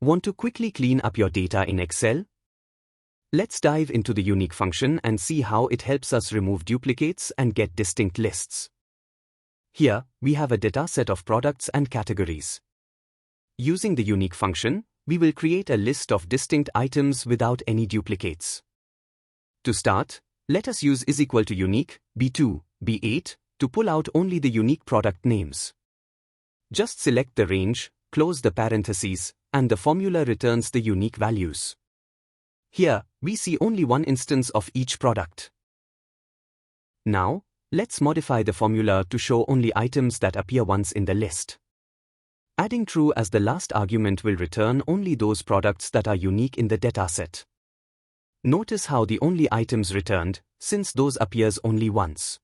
Want to quickly clean up your data in Excel? Let's dive into the unique function and see how it helps us remove duplicates and get distinct lists. Here, we have a dataset of products and categories. Using the unique function, we will create a list of distinct items without any duplicates. To start, let us use =unique, B2, B8, to pull out only the unique product names. Just select the range, close the parentheses, and the formula returns the unique values. Here, we see only one instance of each product. Now, let's modify the formula to show only items that appear once in the list. Adding true as the last argument will return only those products that are unique in the dataset. Notice how the only items returned, since those appears only once.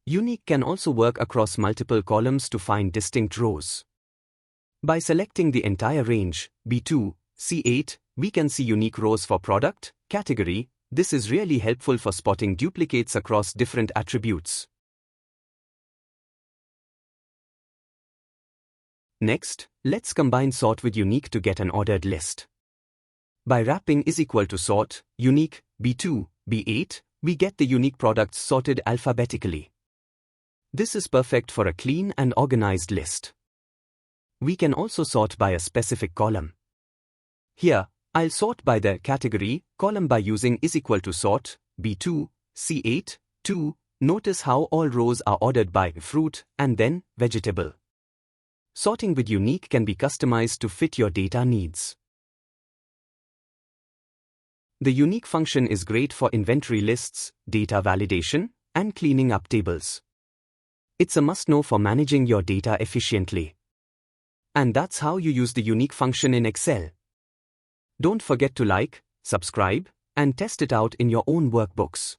Unique can also work across multiple columns to find distinct rows. By selecting the entire range, B2, C8, we can see unique rows for product, category. This is really helpful for spotting duplicates across different attributes. Next, let's combine sort with unique to get an ordered list. By wrapping =sort, unique, B2, B8, we get the unique products sorted alphabetically. This is perfect for a clean and organized list. We can also sort by a specific column. Here, I'll sort by the category column by using =sort, B2, C8, 2. Notice how all rows are ordered by fruit and then vegetable. Sorting with unique can be customized to fit your data needs. The unique function is great for inventory lists, data validation, and cleaning up tables. It's a must-know for managing your data efficiently. And that's how you use the unique function in Excel. Don't forget to like, subscribe, and test it out in your own workbooks.